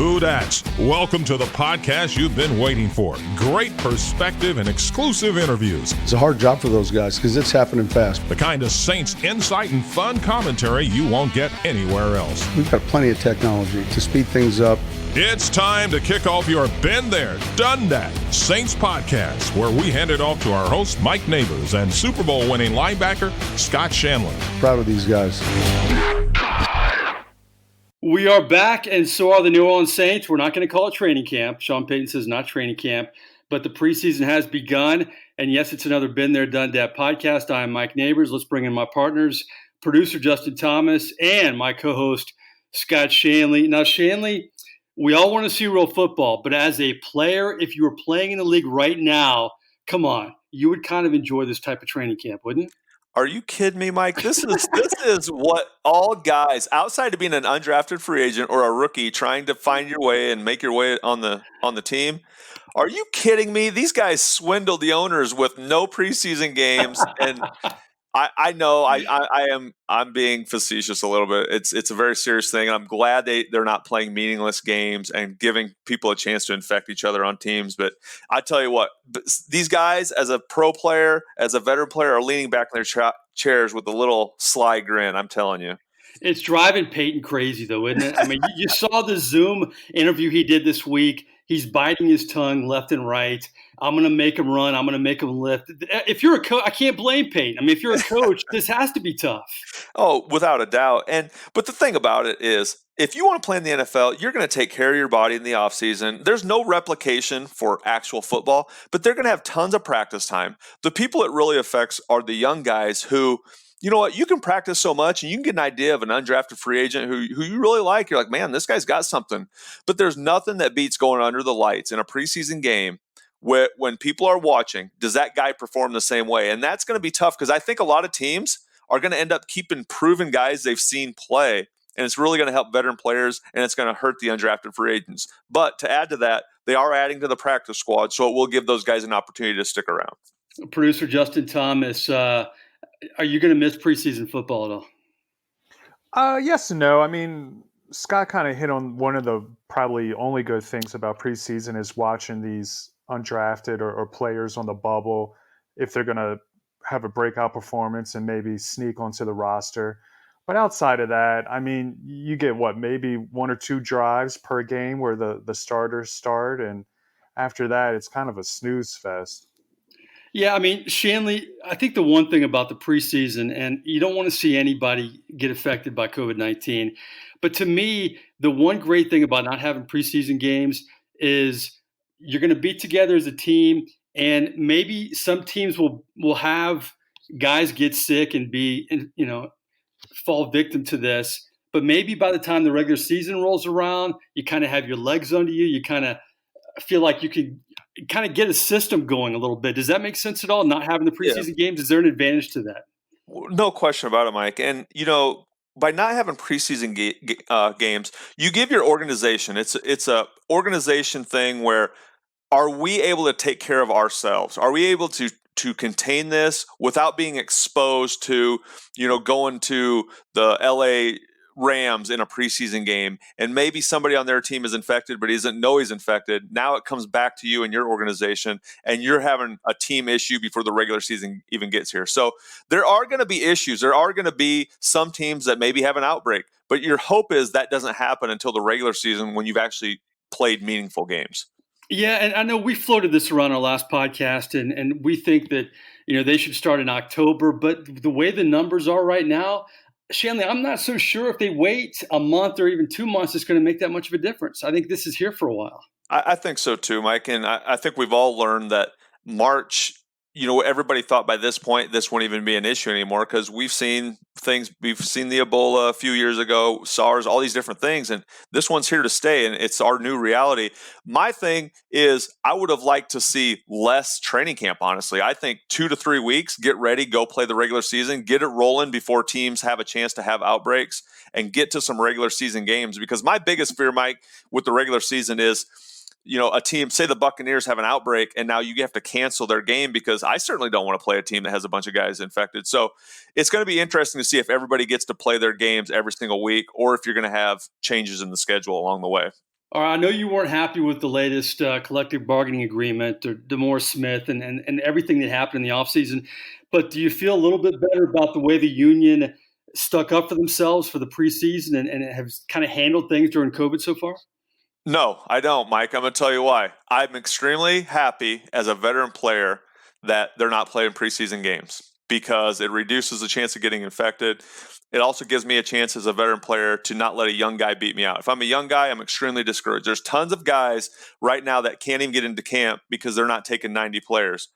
Who dat? Welcome to the podcast you've been waiting for. Great perspective and exclusive interviews. It's a hard job for those guys because it's happening fast. The kind of Saints insight and fun commentary you won't get anywhere else. We've got plenty of technology to speed things up. It's time to kick off your Been There, Done That Saints podcast, where we hand it off to our host, Mike Nabors, and Super Bowl winning linebacker, Scott Shanle. Proud of these guys. We are back, and so are the New Orleans Saints. We're not going to call it training camp. Sean Payton says not training camp, but the preseason has begun. And yes, it's another Been There, Done That podcast. I'm Mike Nabors. Let's bring in my partners, producer Justin Thomas, and my co-host Scott Shanle. Now, Shanle, we all want to see real football, but as a player, if you were playing in the league right now, come on, you would kind of enjoy this type of training camp, wouldn't you? Are you kidding me, Mike? This is what all guys outside of being an undrafted free agent or a rookie trying to find your way and make your way on the team. Are you kidding me? These guys swindled the owners with no preseason games, and I know I'm being facetious a little bit. It's a very serious thing, and I'm glad they're not playing meaningless games and giving people a chance to infect each other on teams. But I tell you what, these guys, as a pro player, as a veteran player, are leaning back in their chairs with a little sly grin. I'm telling you. It's driving Peyton crazy, though, isn't it? I mean, you saw the Zoom interview he did this week. He's biting his tongue left and right. I'm going to make him run. I'm going to make him lift. If you're a coach, I can't blame Peyton. I mean, if you're a coach, this has to be tough. Oh, without a doubt. But the thing about it is, if you want to play in the NFL, you're going to take care of your body in the offseason. There's no replication for actual football, but they're going to have tons of practice time. The people it really affects are the young guys who, you know what, you can practice so much and you can get an idea of an undrafted free agent who you really like. You're like, man, this guy's got something. But there's nothing that beats going under the lights in a preseason game when people are watching. Does that guy perform the same way? And that's going to be tough because I think a lot of teams are going to end up keeping proven guys they've seen play. And it's really going to help veteran players, and it's going to hurt the undrafted free agents. But to add to that, they are adding to the practice squad, so it will give those guys an opportunity to stick around. Producer Justin Thomas, are you going to miss preseason football at all? Yes and no. I mean, Scott kind of hit on one of the probably only good things about preseason is watching these undrafted or players on the bubble, if they're going to have a breakout performance and maybe sneak onto the roster. But outside of that, I mean, you get maybe one or two drives per game where the starters start, and after that, it's kind of a snooze fest. Yeah, I mean, Shanle, I think the one thing about the preseason, and you don't want to see anybody get affected by COVID-19, but to me, the one great thing about not having preseason games is you're going to be together as a team, and maybe some teams will have guys get sick and fall victim to this. But maybe by the time the regular season rolls around, you kind of have your legs under you. You kind of feel like you can kind of get a system going a little bit. Does that make sense at all? Not having the preseason games, is there an advantage to that? No question about it, Mike. And, by not having preseason games, you give your organization, it's a organization thing where, are we able to take care of ourselves? Are we able to contain this without being exposed to, going to the LA Rams in a preseason game, and maybe somebody on their team is infected, but he doesn't know he's infected. Now it comes back to you and your organization, and you're having a team issue before the regular season even gets here. So there are going to be issues. There are going to be some teams that maybe have an outbreak, but your hope is that doesn't happen until the regular season when you've actually played meaningful games. Yeah, and I know we floated this around our last podcast, and we think that they should start in October. But the way the numbers are right now, Shanle, I'm not so sure if they wait a month or even 2 months, it's going to make that much of a difference. I think this is here for a while. I think so too, Mike. And I think we've all learned that March, everybody thought by this point this wouldn't even be an issue anymore because we've seen things. We've seen the Ebola a few years ago, SARS, all these different things. And this one's here to stay, and it's our new reality. My thing is I would have liked to see less training camp, honestly. I think 2 to 3 weeks, get ready, go play the regular season, get it rolling before teams have a chance to have outbreaks and get to some regular season games. Because my biggest fear, Mike, with the regular season is, a team, say the Buccaneers have an outbreak and now you have to cancel their game, because I certainly don't want to play a team that has a bunch of guys infected. So it's going to be interesting to see if everybody gets to play their games every single week or if you're going to have changes in the schedule along the way. All right, I know you weren't happy with the latest collective bargaining agreement or DeMaurice Smith and everything that happened in the offseason, but do you feel a little bit better about the way the union stuck up for themselves for the preseason and have kind of handled things during COVID so far? No, I don't, Mike. I'm going to tell you why. I'm extremely happy as a veteran player that they're not playing preseason games because it reduces the chance of getting infected. It also gives me a chance as a veteran player to not let a young guy beat me out. If I'm a young guy, I'm extremely discouraged. There's tons of guys right now that can't even get into camp because they're not taking 90 players.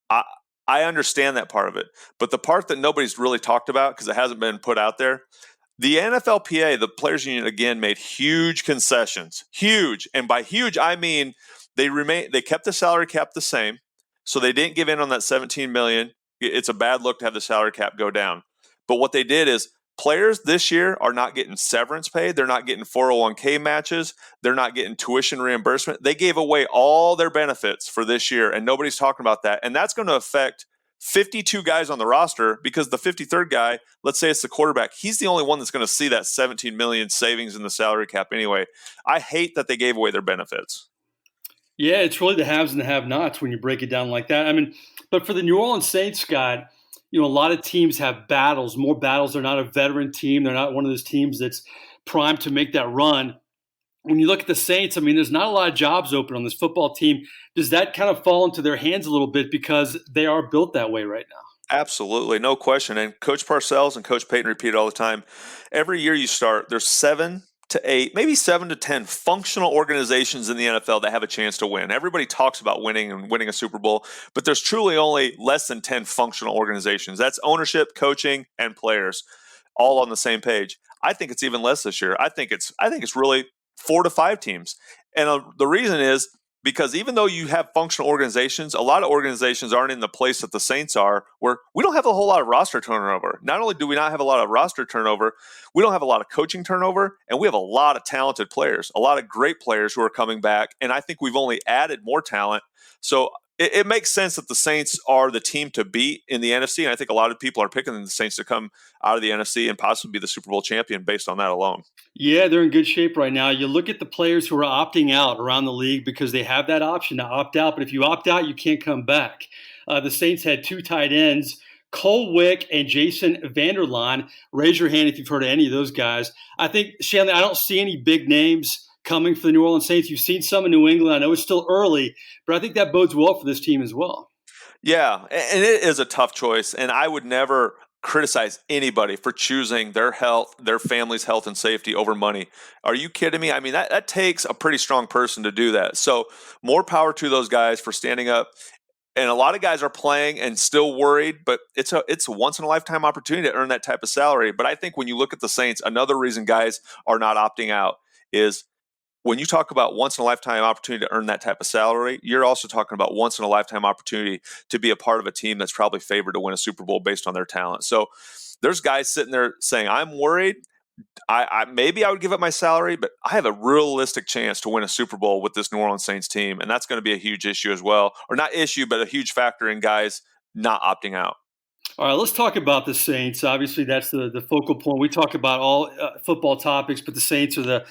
I, I understand that part of it. But the part that nobody's really talked about because it hasn't been put out there, the NFLPA, the Players Union, again, made huge concessions. Huge. And by huge, I mean they kept the salary cap the same. So they didn't give in on that $17 million. It's a bad look to have the salary cap go down. But what they did is players this year are not getting severance pay. They're not getting 401k matches. They're not getting tuition reimbursement. They gave away all their benefits for this year, and nobody's talking about that. And that's going to affect 52 guys on the roster because the 53rd guy, let's say it's the quarterback, he's the only one that's going to see that $17 million savings in the salary cap anyway. I hate that they gave away their benefits. Yeah, it's really the haves and the have-nots when you break it down like that. I mean, but for the New Orleans Saints, Scott, a lot of teams have battles, more battles. They're not a veteran team. They're not one of those teams that's primed to make that run. When you look at the Saints, I mean, there's not a lot of jobs open on this football team. Does that kind of fall into their hands a little bit because they are built that way right now? Absolutely, no question. And Coach Parcells and Coach Payton repeat it all the time. Every year you start, there's 7 to 8, maybe 7 to 10 functional organizations in the NFL that have a chance to win. Everybody talks about winning and winning a Super Bowl, but there's truly only less than 10 functional organizations. That's ownership, coaching, and players, all on the same page. I think it's even less this year. I think it's really 4 to 5 teams. And the reason is because even though you have functional organizations, a lot of organizations aren't in the place that the Saints are, where we don't have a whole lot of roster turnover. Not only do we not have a lot of roster turnover, we don't have a lot of coaching turnover, and we have a lot of talented players, a lot of great players who are coming back. And I think we've only added more talent. So it makes sense that the Saints are the team to beat in the NFC. And I think a lot of people are picking the Saints to come out of the NFC and possibly be the Super Bowl champion based on that alone. Yeah, they're in good shape right now. You look at the players who are opting out around the league because they have that option to opt out. But if you opt out, you can't come back. The Saints had 2 tight ends, Cole Wick and Jason Vanderlaan. Raise your hand if you've heard of any of those guys. I think, Shanle, I don't see any big names coming for the New Orleans Saints. You've seen some in New England. I know it's still early, but I think that bodes well for this team as well. Yeah, and it is a tough choice, and I would never criticize anybody for choosing their health, their family's health and safety over money. Are you kidding me? I mean, that takes a pretty strong person to do that. So more power to those guys for standing up. And a lot of guys are playing and still worried, but it's a once-in-a-lifetime opportunity to earn that type of salary. But I think when you look at the Saints, another reason guys are not opting out is when you talk about once-in-a-lifetime opportunity to earn that type of salary, you're also talking about once-in-a-lifetime opportunity to be a part of a team that's probably favored to win a Super Bowl based on their talent. So there's guys sitting there saying, I'm worried. Maybe I would give up my salary, but I have a realistic chance to win a Super Bowl with this New Orleans Saints team, and that's going to be a huge issue as well. Or not issue, but a huge factor in guys not opting out. All right, let's talk about the Saints. Obviously, that's the focal point. We talk about all football topics, but the Saints are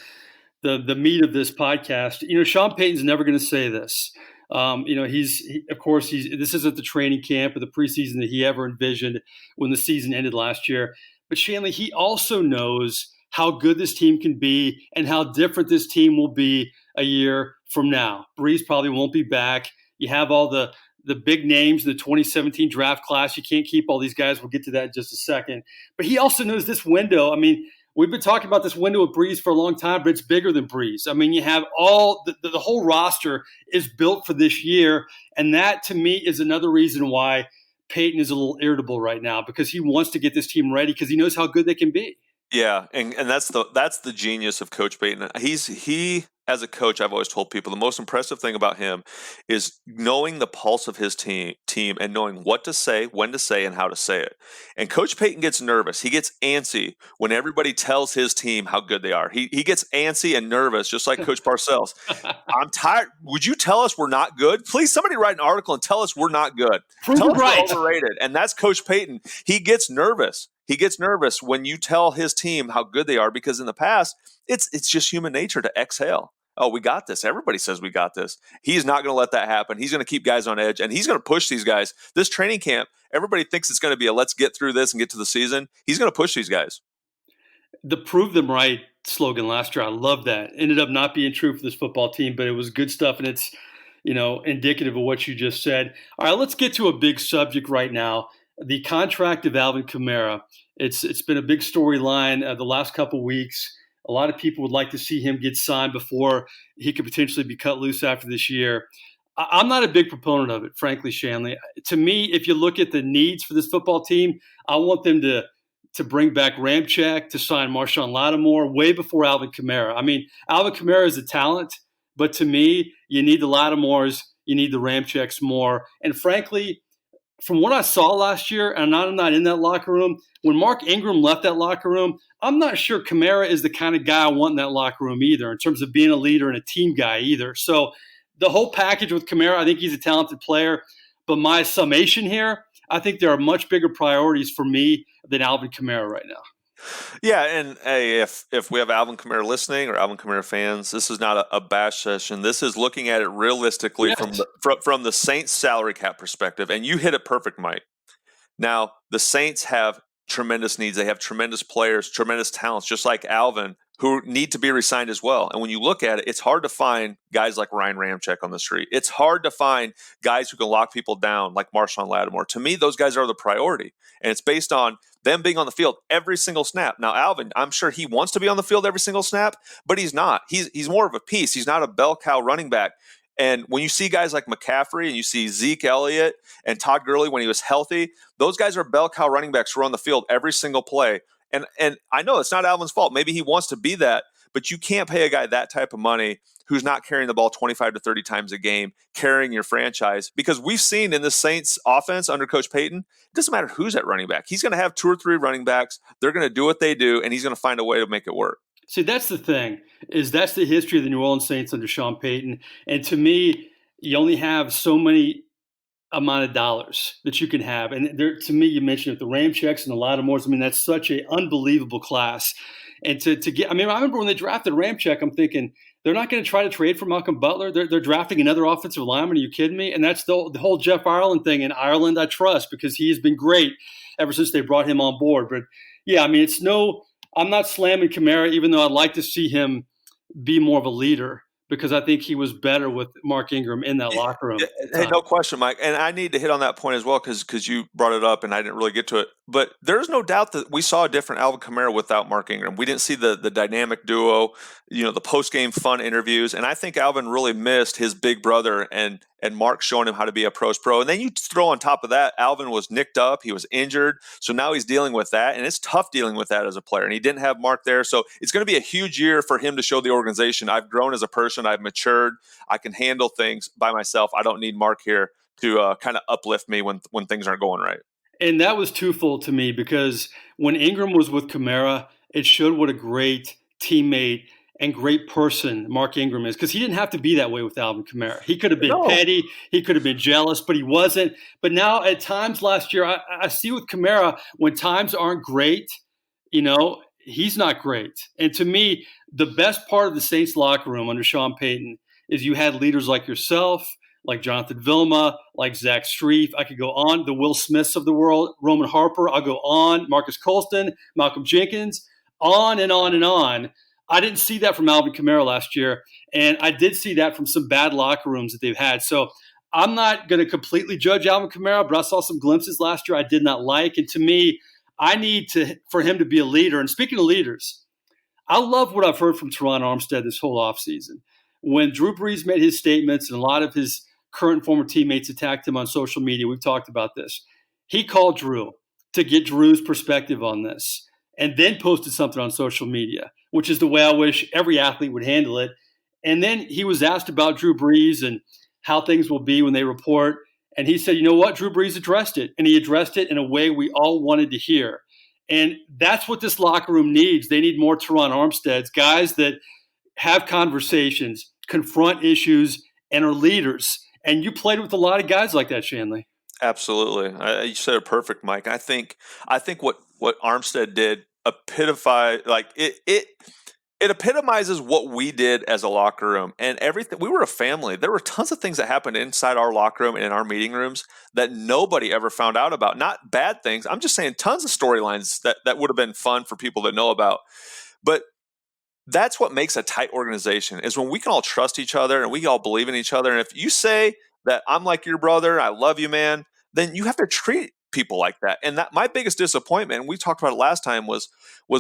the meat of this podcast. Sean Payton's never going to say this. This isn't the training camp or the preseason that he ever envisioned when the season ended last year. But Shanle, he also knows how good this team can be and how different this team will be a year from now. Brees probably won't be back. You have all the big names in the 2017 draft class. You can't keep all these guys. We'll get to that in just a second. But he also knows this window. I mean, we've been talking about this window of Brees for a long time, but it's bigger than Brees. I mean, you have all the whole roster is built for this year. And that, to me, is another reason why Payton is a little irritable right now, because he wants to get this team ready because he knows how good they can be. Yeah, and that's the genius of Coach Payton. He as a coach, I've always told people the most impressive thing about him is knowing the pulse of his team and knowing what to say, when to say, and how to say it. And Coach Payton gets nervous. He gets antsy when everybody tells his team how good they are. He gets antsy and nervous, just like Coach Parcells. I'm tired. Would you tell us we're not good? Please, somebody write an article and tell us we're not good. Tell us we're overrated. And that's Coach Payton. He gets nervous. He gets nervous when you tell his team how good they are because in the past, it's just human nature to exhale. oh, we got this. Everybody says we got this. He's not going to let that happen. He's going to keep guys on edge, and he's going to push these guys. This training camp, everybody thinks it's going to be a let's get through this and get to the season. He's going to push these guys. The prove them right slogan last year, I love that. Ended up not being true for this football team, but it was good stuff, and it's indicative of what you just said. All right, let's get to a big subject right now. The contract of Alvin Kamara. It's been a big storyline the last couple weeks. A lot of people would like to see him get signed before he could potentially be cut loose after this year. I'm not a big proponent of it, frankly, Shanle. To me, if you look at the needs for this football team, I want them to bring back Ramczyk, to sign Marshawn Lattimore way before Alvin Kamara. I mean, Alvin Kamara is a talent, but to me, you need the Lattimores, you need the Ramczyks more. And frankly, from what I saw last year, and I'm not in that locker room, when Mark Ingram left that locker room, I'm not sure Kamara is the kind of guy I want in that locker room either, in terms of being a leader and a team guy either. So the whole package with Kamara, I think he's a talented player. But my summation here, I think there are much bigger priorities for me than Alvin Kamara right now. Yeah, and hey, if we have Alvin Kamara listening or Alvin Kamara fans, this is not a bash session. This is looking at it realistically from the Saints salary cap perspective. And you hit it perfect, Mike. Now, the Saints have tremendous needs. They have tremendous players, tremendous talents, just like Alvin, who need to be re-signed as well. And when you look at it, it's hard to find guys like Ryan Ramczyk on the street. It's hard to find guys who can lock people down like Marshawn Lattimore. To me, those guys are the priority. And it's based on them being on the field every single snap. Now, Alvin, I'm sure he wants to be on the field every single snap, but he's not. He's more of a piece. He's not a bell cow running back. And when you see guys like McCaffrey and you see Zeke Elliott and Todd Gurley when he was healthy, those guys are bell cow running backs who are on the field every single play. And I know it's not Alvin's fault. Maybe he wants to be that, but you can't pay a guy that type of money who's not carrying the ball 25 to 30 times a game, carrying your franchise. Because we've seen in the Saints offense under Coach Payton, it doesn't matter who's at running back. He's going to have 2 or 3 running backs. They're going to do what they do, and he's going to find a way to make it work. See, that's the thing, is that's the history of the New Orleans Saints under Sean Payton. And to me, you only have so many amount of dollars that you can have. And there, to me, you mentioned it, the Ramczyks and the Lattimores. I mean, that's such an unbelievable class. And to get, I mean, I remember when they drafted Ramczyk, I'm thinking, they're not going to try to trade for Malcolm Butler. They're drafting another offensive lineman. Are you kidding me? And that's the whole Jeff Ireland thing. In Ireland, I trust, because he has been great ever since they brought him on board. But yeah, I mean, I'm not slamming Kamara, even though I'd like to see him be more of a leader, because I think he was better with Mark Ingram in that locker room. Hey, no question, Mike. And I need to hit on that point as well, because you brought it up and I didn't really get to it. But there's no doubt that we saw a different Alvin Kamara without Mark Ingram. We didn't see the dynamic duo, the post-game fun interviews. And I think Alvin really missed his big brother and Mark showing him how to be a pro's pro. And then you throw on top of that, Alvin was nicked up. He was injured. So now he's dealing with that. And it's tough dealing with that as a player. And he didn't have Mark there. So it's going to be a huge year for him to show the organization, I've grown as a person. I've matured. I can handle things by myself. I don't need Mark here to kind of uplift me when things aren't going right. And that was twofold to me, because when Ingram was with Kamara, it showed what a great teammate and great person Mark Ingram is, because he didn't have to be that way with Alvin Kamara. He could have been petty. He could have been jealous, but he wasn't. But now at times last year, I see with Kamara, when times aren't great, he's not great. And to me, the best part of the Saints locker room under Sean Payton is you had leaders like yourself, like Jonathan Vilma, like Zach Strief. I could go on, the Will Smiths of the world, Roman Harper. I'll go on, Marcus Colston, Malcolm Jenkins, on and on and on. I didn't see that from Alvin Kamara last year, and I did see that from some bad locker rooms that they've had. So I'm not going to completely judge Alvin Kamara, but I saw some glimpses last year I did not like. And to me, I need for him to be a leader. And speaking of leaders, I love what I've heard from Teron Armstead this whole offseason. When Drew Brees made his statements and a lot of his current and former teammates attacked him on social media, we've talked about this, he called Drew to get Drew's perspective on this, and then posted something on social media, which is the way I wish every athlete would handle it. And then he was asked about Drew Brees and how things will be when they report. And he said, you know what? Drew Brees addressed it. And he addressed it in a way we all wanted to hear. And that's what this locker room needs. They need more Teron Armsteads, guys that have conversations, confront issues, and are leaders. And you played with a lot of guys like that, Shanle. Absolutely. You said it perfect, Mike. I think what Armstead did epitomized, like it It epitomizes what we did as a locker room and everything. We were a family. There were tons of things that happened inside our locker room and in our meeting rooms that nobody ever found out about. Not bad things. I'm just saying tons of storylines that would have been fun for people to know about. But that's what makes a tight organization, is when we can all trust each other and we all believe in each other. And if you say that I'm like your brother, I love you, man, then you have to treat people like that. And that my biggest disappointment, and we talked about it last time, was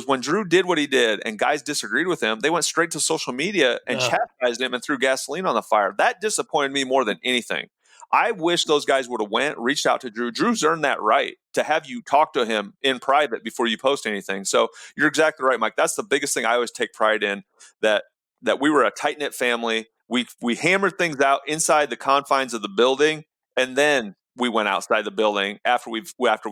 when Drew did what he did and guys disagreed with him, they went straight to social media and chastised him and threw gasoline on the fire. That disappointed me more than anything. I wish those guys would have reached out to Drew. Drew's earned that right to have you talk to him in private before you post anything. So you're exactly right, Mike. That's the biggest thing I always take pride in, that we were a tight-knit family. We hammered things out inside the confines of the building, and then we went outside the building after we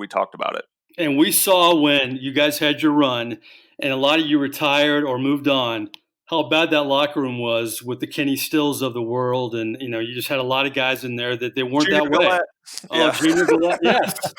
talked about it. And we saw when you guys had your run and a lot of you retired or moved on, how bad that locker room was with the Kenny Stills of the world. And, you just had a lot of guys in there that they weren't Junior that way. Gillette. Oh, Yeah. Junior Gillette, yes.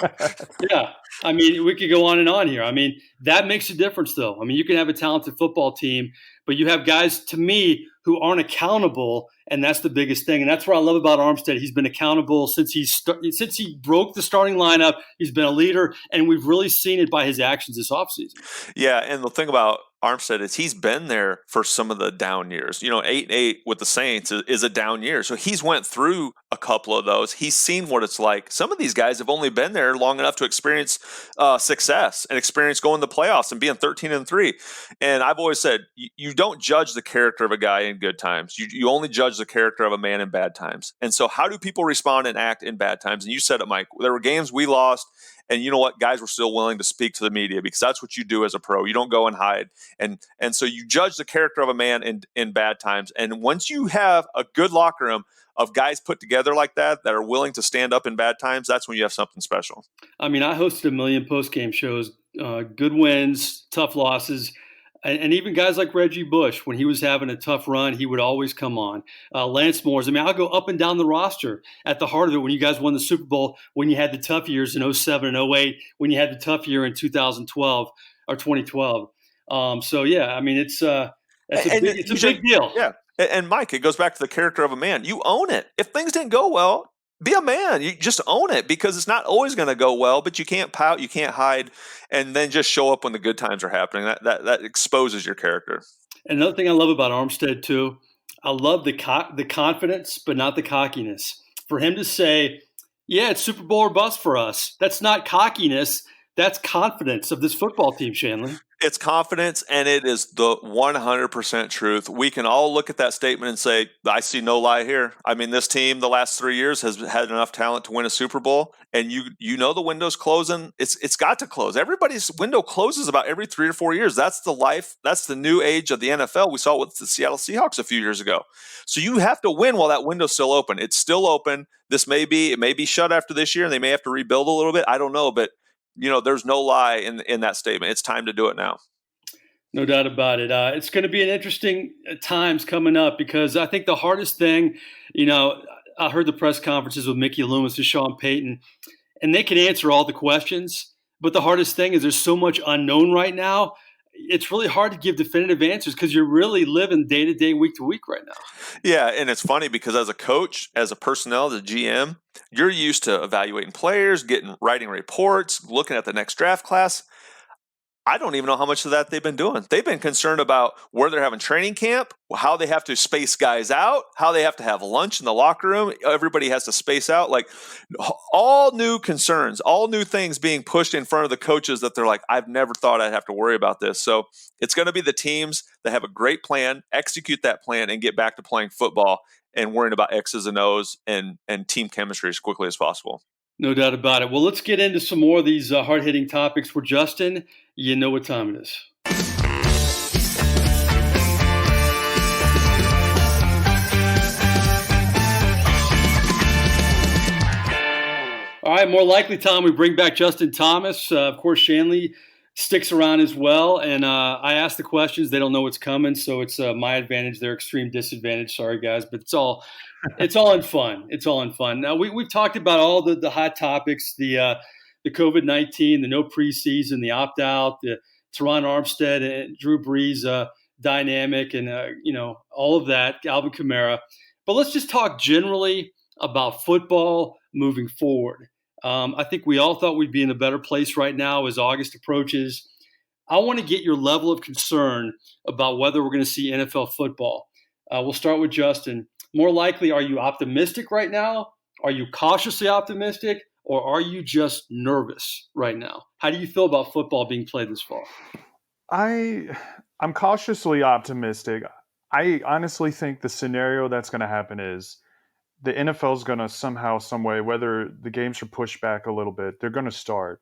Yeah. I mean, we could go on and on here. I mean, that makes a difference, though. I mean, you can have a talented football team, but you have guys, to me, who aren't accountable, and that's the biggest thing. And that's what I love about Armstead. He's been accountable since he broke the starting lineup. He's been a leader, and we've really seen it by his actions this offseason. Yeah, and the thing about Armstead is he's been there for some of the down years. 8-8 with the Saints is a down year. So he's went through a couple of those. He's seen what it's like. Some of these guys have only been there long enough to experience success and experience going to the playoffs and being 13-3. And I've always said, you don't judge the character of a guy in good times. You only judge the character of a man in bad times. And so how do people respond and act in bad times? And you said it, Mike. There were games we lost, and you know what? Guys were still willing to speak to the media because that's what you do as a pro. You don't go and hide. And so you judge the character of a man in bad times. And once you have a good locker room of guys put together like that are willing to stand up in bad times, that's when you have something special. I mean, I hosted a million post-game shows, good wins, tough losses. And even guys like Reggie Bush, when he was having a tough run, he would always come on. Lance Morris. I mean, I'll go up and down the roster at the heart of it. When you guys won the Super Bowl, when you had the tough years in 07 and 08, when you had the tough year in 2012 or 2012. So, yeah, I mean, it's a big deal. Yeah. And Mike, it goes back to the character of a man. You own it. If things didn't go well, be a man. You just own it, because it's not always going to go well, but you can't pout, you can't hide, and then just show up when the good times are happening. That exposes your character. Another thing I love about Armstead too, I love the confidence, but not the cockiness. For him to say, yeah, it's Super Bowl or bust for us. That's not cockiness. That's confidence of this football team, Shanle. It's confidence, and it is the 100% truth. We can all look at that statement and say, I see no lie here. I mean, this team the last 3 years has had enough talent to win a Super Bowl, and you know the window's closing. It's got to close. Everybody's window closes about every 3 or 4 years. That's the life. That's the new age of the NFL. We saw it with the Seattle Seahawks a few years ago. So you have to win while that window's still open. It's still open. It may be shut after this year, and they may have to rebuild a little bit. I don't know, but there's no lie in that statement. It's time to do it now. No doubt about it. It's going to be an interesting times coming up, because I think the hardest thing, I heard the press conferences with Mickey Loomis and Sean Payton, and they can answer all the questions. But the hardest thing is there's so much unknown right now. It's really hard to give definitive answers because you're really living day to day, week to week right now. Yeah, and it's funny because as a coach, as a personnel, as a GM, you're used to evaluating players, writing reports, looking at the next draft class. I don't even know how much of that they've been doing. They've been concerned about where they're having training camp, how they have to space guys out, how they have to have lunch in the locker room. Everybody has to space out. Like, all new concerns, all new things being pushed in front of the coaches that they're like, I've never thought I'd have to worry about this. So it's going to be the teams that have a great plan, execute that plan, and get back to playing football and worrying about X's and O's and team chemistry as quickly as possible. No doubt about it. Well, let's get into some more of these hard-hitting topics for Justin. You know what time it is. All right, more likely time we bring back Justin Thomas. Of course, Shanle sticks around as well. And I ask the questions. They don't know what's coming, so it's my advantage, their extreme disadvantage. Sorry, guys, but it's all in fun. It's all in fun. Now, we've talked about all the hot topics, the COVID-19, the no preseason, the opt-out, the Teron Armstead and Drew Brees dynamic and, all of that, Alvin Kamara. But let's just talk generally about football moving forward. I think we all thought we'd be in a better place right now as August approaches. I want to get your level of concern about whether we're going to see NFL football. We'll start with Justin. More likely, are you optimistic right now? Are you cautiously optimistic? Or are you just nervous right now? How do you feel about football being played this fall? I'm cautiously optimistic. I honestly think the scenario that's going to happen is the NFL is going to somehow, some way, whether the games are pushed back a little bit, they're going to start.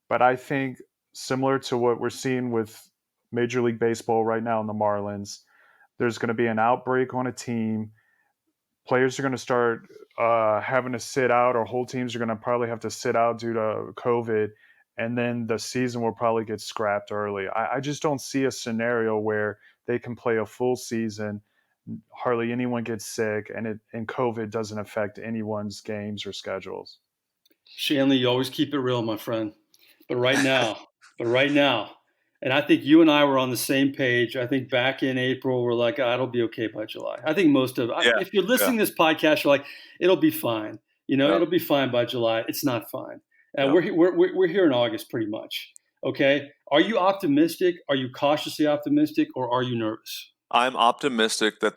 But I think similar to what we're seeing with Major League Baseball right now in the Marlins, there's going to be an outbreak on a team. Players are going to start having to sit out, or whole teams are going to probably have to sit out due to COVID. And then the season will probably get scrapped early. I just don't see a scenario where they can play a full season, hardly anyone gets sick, and COVID doesn't affect anyone's games or schedules. Shanle, you always keep it real, my friend. But right now, and I think you and I were on the same page. I think back in April, we're like, it'll be okay by July. I think if you're listening to this podcast, you're like, it'll be fine. It'll be fine by July. It's not fine. We're here in August pretty much. Okay. Are you optimistic? Are you cautiously optimistic, or are you nervous? I'm optimistic that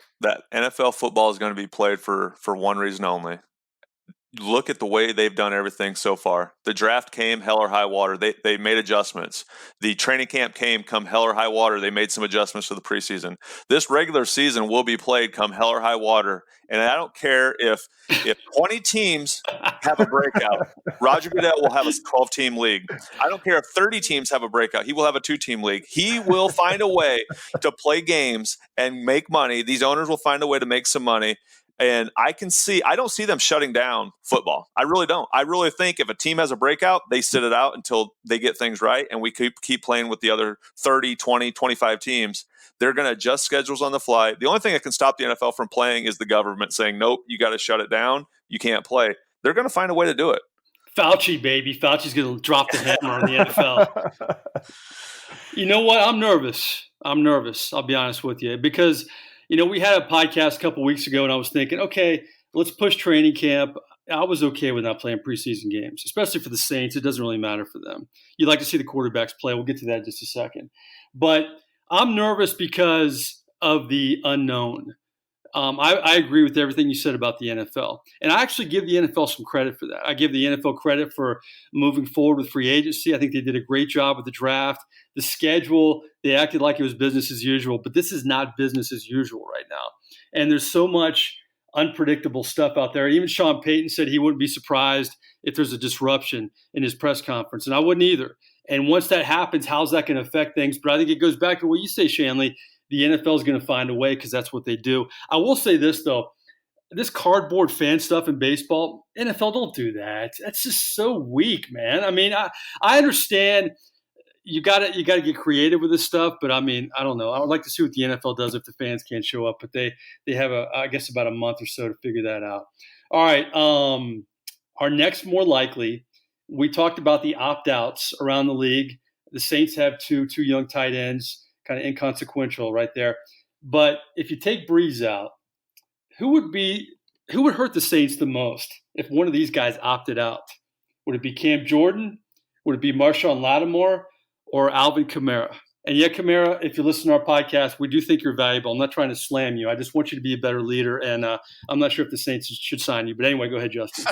NFL football is going to be played for one reason only. Look at the way they've done everything so far. The draft came hell or high water. They made adjustments. The training camp came come hell or high water. They made some adjustments to the preseason. This regular season will be played come hell or high water. And I don't care if 20 teams have a breakout. Roger Goodell will have a 12-team league. I don't care if 30 teams have a breakout. He will have a 2-team league. He will find a way to play games and make money. These owners will find a way to make some money. And I don't see them shutting down football. I really don't. I really think if a team has a breakout, they sit it out until they get things right. And we keep playing with the other 30, 20, 25 teams. They're going to adjust schedules on the fly. The only thing that can stop the NFL from playing is the government saying, nope, you got to shut it down. You can't play. They're going to find a way to do it. Fauci, baby. Fauci's going to drop the hammer on the NFL. You know what? I'm nervous. I'll be honest with you, because we had a podcast a couple weeks ago, and I was thinking, okay, let's push training camp. I was okay with not playing preseason games, especially for the Saints. It doesn't really matter for them. You'd like to see the quarterbacks play. We'll get to that in just a second. But I'm nervous because of the unknown. I agree with everything you said about the NFL. And I actually give the NFL some credit for that. I give the NFL credit for moving forward with free agency. I think they did a great job with the draft. The schedule, they acted like it was business as usual, but this is not business as usual right now. And there's so much unpredictable stuff out there. Even Sean Payton said he wouldn't be surprised if there's a disruption in his press conference, and I wouldn't either. And once that happens, how's that going to affect things? But I think it goes back to what you say, Shanle. The NFL is going to find a way because that's what they do. I will say this, though. This cardboard fan stuff in baseball, NFL, don't do that. That's just so weak, man. I mean, I understand you got to get creative with this stuff, but I mean, I don't know. I would like to see what the NFL does if the fans can't show up, but they have I guess about a month or so to figure that out. All right, our next more likely, we talked about the opt-outs around the league. The Saints have two young tight ends, kind of inconsequential right there. But if you take Breeze out, who would hurt the Saints the most if one of these guys opted out? Would it be Cam Jordan? Would it be Marshawn Lattimore or Alvin Kamara? And yeah, Kamara, if you listen to our podcast, we do think you're valuable. I'm not trying to slam you. I just want you to be a better leader. And I'm not sure if the Saints should sign you. But anyway, go ahead, Justin.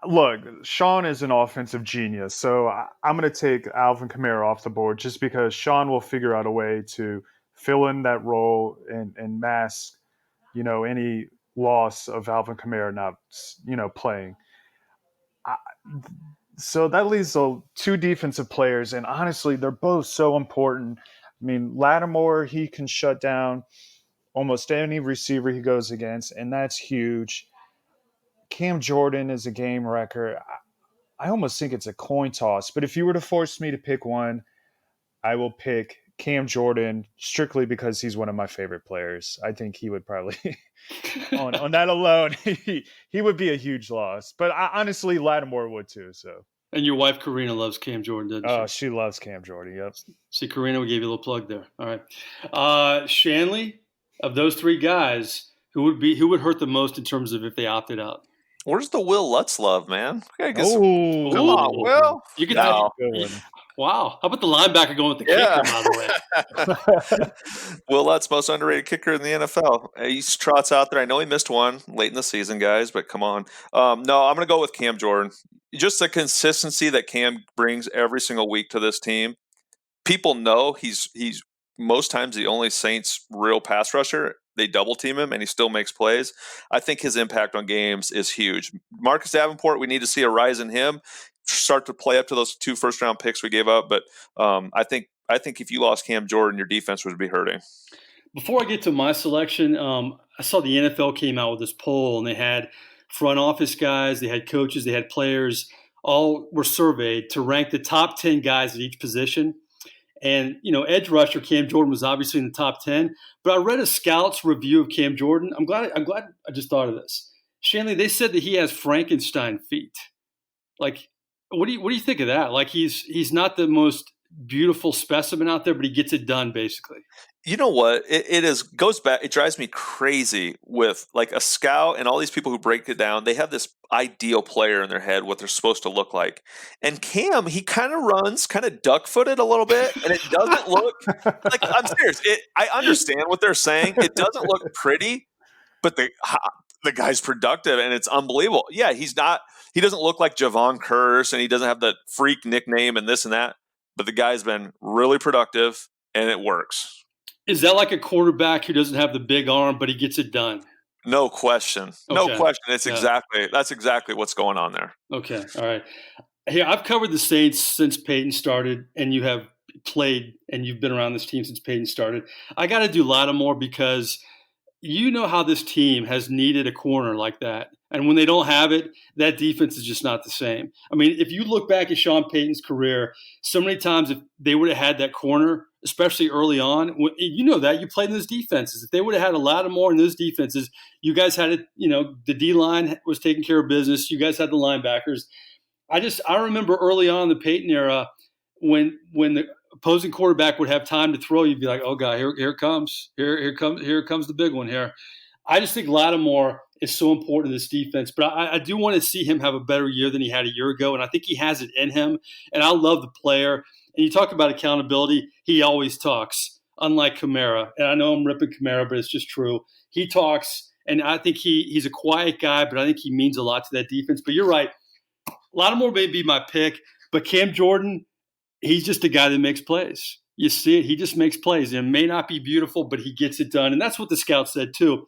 Look, Sean is an offensive genius, so I'm going to take Alvin Kamara off the board just because Sean will figure out a way to fill in that role and mask, any loss of Alvin Kamara not, playing. So that leaves two defensive players, and honestly, they're both so important. I mean, Lattimore, he can shut down almost any receiver he goes against, and that's huge. Cam Jordan is a game wrecker. I almost think it's a coin toss, but if you were to force me to pick one, I will pick Cam Jordan strictly because he's one of my favorite players. I think he would probably, on that alone, he would be a huge loss. But honestly, Lattimore would too. So And your wife, Karina, loves Cam Jordan, doesn't Oh, she? she loves Cam Jordan. Yep. See, Karina, we gave you a little plug there. All right. Shanle, of those three guys, who would hurt the most in terms of if they opted out? Where's the Will Lutz love, man? We gotta get some. Oh, Come on, Will. You can No. good one. Wow. How about the linebacker going with the Yeah. kicker, by the way? Will Lutz, most underrated kicker in the NFL. He trots out there. I know he missed one late in the season, guys, but come on. No, I'm going to go with Cam Jordan. Just the consistency that Cam brings every single week to this team. People know he's most times the only Saints real pass rusher. They double team him and he still makes plays. I think his impact on games is huge. Marcus Davenport, we need to see a rise in him, start to play up to those 2 first-round picks we gave up. But I think if you lost Cam Jordan, your defense would be hurting. Before I get to my selection, I saw the NFL came out with this poll, and they had front office guys, they had coaches, they had players, all were surveyed to rank the top 10 guys at each position. And, edge rusher Cam Jordan was obviously in the top 10. But I read a scout's review of Cam Jordan. I'm glad I just thought of this. Shanle, they said that he has Frankenstein feet. Like, what do you think of that? Like, he's not the most beautiful specimen out there, but he gets it done basically. You know what? It goes back. It drives me crazy with like a scout and all these people who break it down. They have this ideal player in their head, what they're supposed to look like. And Cam, he kind of runs kind of duck-footed a little bit, and it doesn't look like, I'm serious. I understand what they're saying. It doesn't look pretty, but the guy's productive, and it's unbelievable. Yeah, he doesn't look like Javon Curse, and he doesn't have the freak nickname and this and that, but the guy's been really productive, and it works. Is that like a quarterback who doesn't have the big arm, but he gets it done? No question. Okay. No question. That's exactly what's going on there. Okay. All right. Hey, I've covered the Saints since Peyton started, and you have played and you've been around this team since Peyton started. I got to do Lattimore because you know how this team has needed a corner like that. And when they don't have it, that defense is just not the same. I mean, if you look back at Sean Payton's career, so many times if they would have had that corner, especially early on, you know that. You played in those defenses. If they would have had a Lattimore in those defenses, you guys had it, the D-line was taking care of business. You guys had the linebackers. I remember early on in the Peyton era when the opposing quarterback would have time to throw, you'd be like, oh God, here it comes. Here comes the big one here. I just think Lattimore is so important to this defense, but I do want to see him have a better year than he had a year ago, and I think he has it in him, and I love the player. And you talk about accountability, he always talks, unlike Kamara. And I know I'm ripping Kamara, but it's just true. He talks, and I think he's a quiet guy, but I think he means a lot to that defense. But you're right. Lattimore may be my pick, but Cam Jordan, he's just a guy that makes plays. You see it. He just makes plays. It may not be beautiful, but he gets it done. And that's what the scouts said too.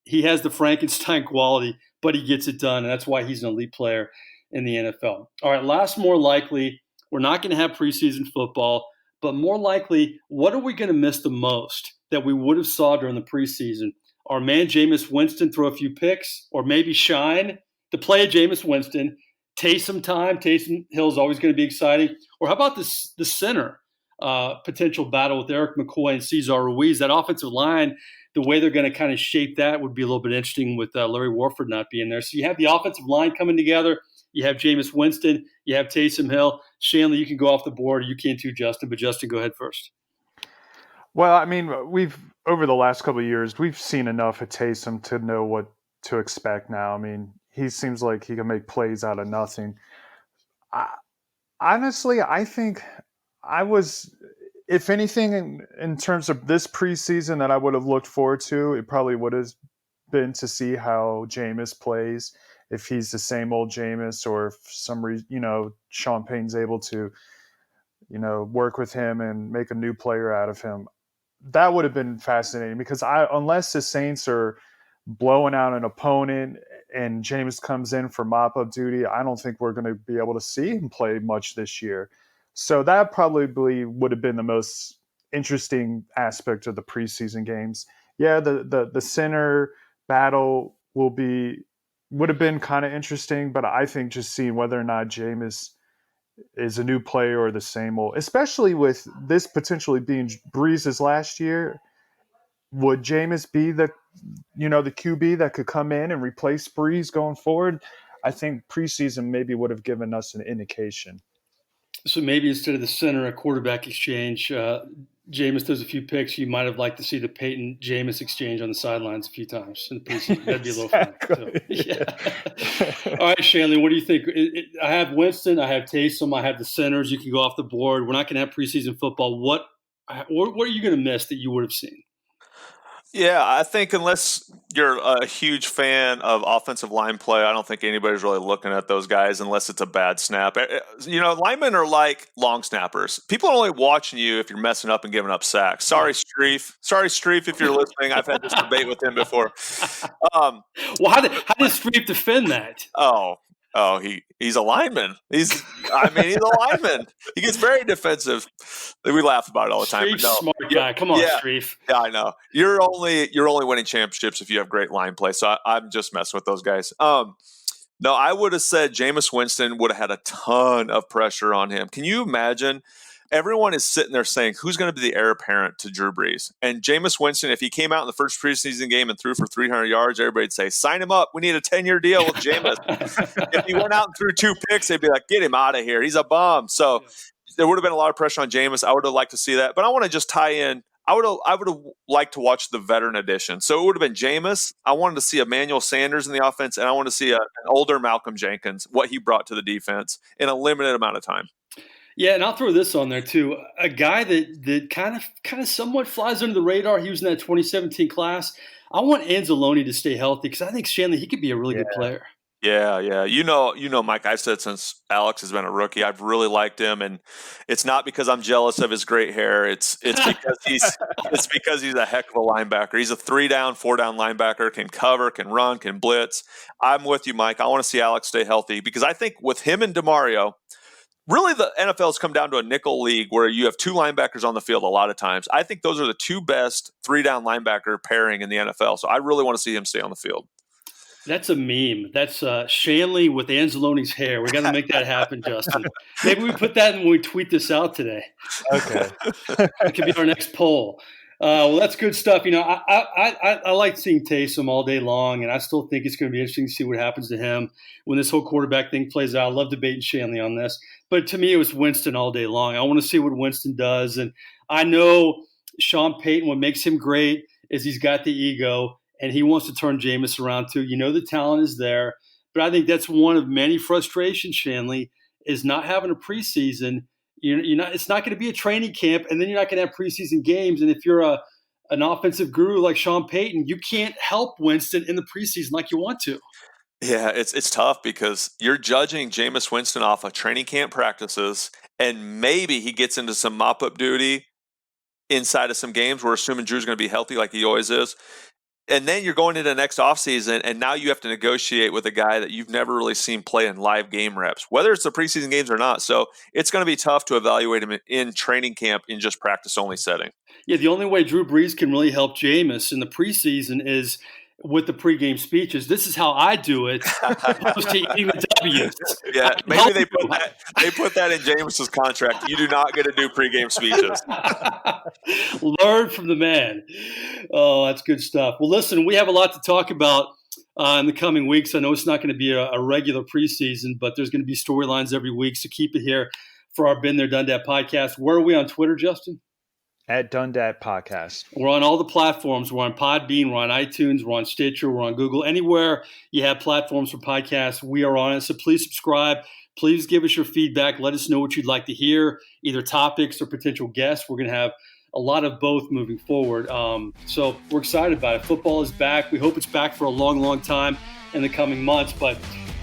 He has the Frankenstein quality, but he gets it done. And that's why he's an elite player in the NFL. All right, last more likely, we're not going to have preseason football, but more likely, what are we going to miss the most that we would have saw during the preseason? Our man Jameis Winston throw a few picks, or maybe shine the play of Jameis Winston. Taysom time. Taysom Hill is always going to be exciting. Or how about the center potential battle with Eric McCoy and Cesar Ruiz? That offensive line, the way they're going to kind of shape that would be a little bit interesting with Larry Warford not being there. So you have the offensive line coming together. You have Jameis Winston. You have Taysom Hill. Shanle, you can go off the board. You can too, Justin. But Justin, go ahead first. Well, I mean, over the last couple of years, we've seen enough of Taysom to know what to expect now. I mean, he seems like he can make plays out of nothing. Honestly, I think if anything, in terms of this preseason that I would have looked forward to, it probably would have been to see how Jameis plays, if he's the same old Jameis, or if some reason, Sean Payton's able to, work with him and make a new player out of him. That would have been fascinating because unless the Saints are blowing out an opponent and Jameis comes in for mop-up duty, I don't think we're going to be able to see him play much this year. So that probably would have been the most interesting aspect of the preseason games. Yeah, the center battle would have been kind of interesting, but I think just seeing whether or not Jameis is a new player or the same old, especially with this potentially being Breeze's last year, would Jameis be the QB that could come in and replace Breeze going forward? I think preseason maybe would have given us an indication. So maybe instead of the center a quarterback exchange, Jameis does a few picks. You might have liked to see the Peyton Jameis exchange on the sidelines a few times in the preseason. That'd be a little fun. So, yeah. All right, Shanle, what do you think? I have Winston, I have Taysom, I have the centers. You can go off the board. We're not going to have preseason football. What are you going to miss that you would have seen? Yeah, I think unless you're a huge fan of offensive line play, I don't think anybody's really looking at those guys unless it's a bad snap. Linemen are like long snappers. People are only watching you if you're messing up and giving up sacks. Sorry, Streif, if you're listening. I've had this debate with him before. Well, how did Streif defend that? He's a lineman. He's a lineman. He gets very defensive. We laugh about it all the time. Streif's smart guy. Come on, Streif. Yeah, I know. You're only winning championships if you have great line play. So I'm just messing with those guys. No, I would have said Jameis Winston would have had a ton of pressure on him. Can you imagine? Everyone is sitting there saying, who's going to be the heir apparent to Drew Brees? And Jameis Winston, if he came out in the first preseason game and threw for 300 yards, everybody would say, sign him up. We need a 10-year deal with Jameis. If he went out and threw 2 picks, they'd be like, get him out of here. He's a bum. So there would have been a lot of pressure on Jameis. I would have liked to see that. But I want to just tie in. I would have liked to watch the veteran edition. So it would have been Jameis. I wanted to see Emmanuel Sanders in the offense, and I want to see an older Malcolm Jenkins, what he brought to the defense in a limited amount of time. Yeah, and I'll throw this on there too. A guy that kind of somewhat flies under the radar. He was in that 2017 class. I want Anzalone to stay healthy because I think Shanle, he could be a really good player. Yeah. You know, Mike, I've said since Alex has been a rookie, I've really liked him, and it's not because I'm jealous of his great hair. It's because he's a heck of a linebacker. He's a 3-down, 4-down linebacker, can cover, can run, can blitz. I'm with you, Mike. I want to see Alex stay healthy because I think with him and DeMario, really, the NFL has come down to a nickel league where you have 2 linebackers on the field a lot of times. I think those are the 2 best 3-down linebacker pairing in the NFL. So I really want to see him stay on the field. That's a meme. That's Shanle with Anzalone's hair. We got to make that happen, Justin. Maybe we put that in when we tweet this out today. Okay. It could be our next poll. Well, that's good stuff. You know, I like seeing Taysom all day long, and I still think it's going to be interesting to see what happens to him when this whole quarterback thing plays out. I love debating Shanle on this. But to me, it was Winston all day long. I want to see what Winston does. And I know Sean Payton, what makes him great is he's got the ego, and he wants to turn Jameis around too. You know the talent is there. But I think that's one of many frustrations, Shanle, is not having a preseason. It's not going to be a training camp, and then you're not going to have preseason games. And if you're an offensive guru like Sean Payton, you can't help Winston in the preseason like you want to. Yeah, it's tough because you're judging Jameis Winston off of training camp practices, and maybe he gets into some mop-up duty inside of some games. We're assuming Drew's going to be healthy like he always is. And then you're going into the next offseason, and now you have to negotiate with a guy that you've never really seen play in live game reps, whether it's the preseason games or not. So it's going to be tough to evaluate him in training camp in just practice-only setting. Yeah, the only way Drew Brees can really help Jameis in the preseason is with the pregame speeches. This is how I do it, opposed to eating the W's. Yeah, maybe they put that in Jameis's contract. You do not get to do pregame speeches. Learn from the man. Oh, that's good stuff. Well, listen, we have a lot to talk about in the coming weeks. I know it's not going to be a regular preseason, but there's going to be storylines every week. So keep it here for our Been There, Done That podcast. Where are we on Twitter, Justin? At Done Dat Podcast. We're on all the platforms. We're on Podbean. We're on iTunes. We're on Stitcher. We're on Google. Anywhere you have platforms for podcasts, we are on it. So please subscribe. Please give us your feedback. Let us know what you'd like to hear, either topics or potential guests. We're going to have a lot of both moving forward. So we're excited about it. Football is back. We hope it's back for a long, long time in the coming months. But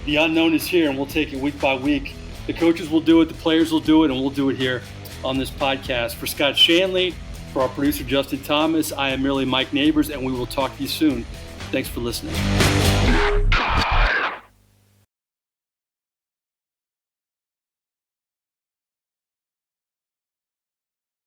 the unknown is here, and we'll take it week by week. The coaches will do it. The players will do it, and we'll do it here on this podcast. For Scott Shanle, for our producer Justin Thomas, I am merely Mike Nabors, and we will talk to you soon. Thanks for listening.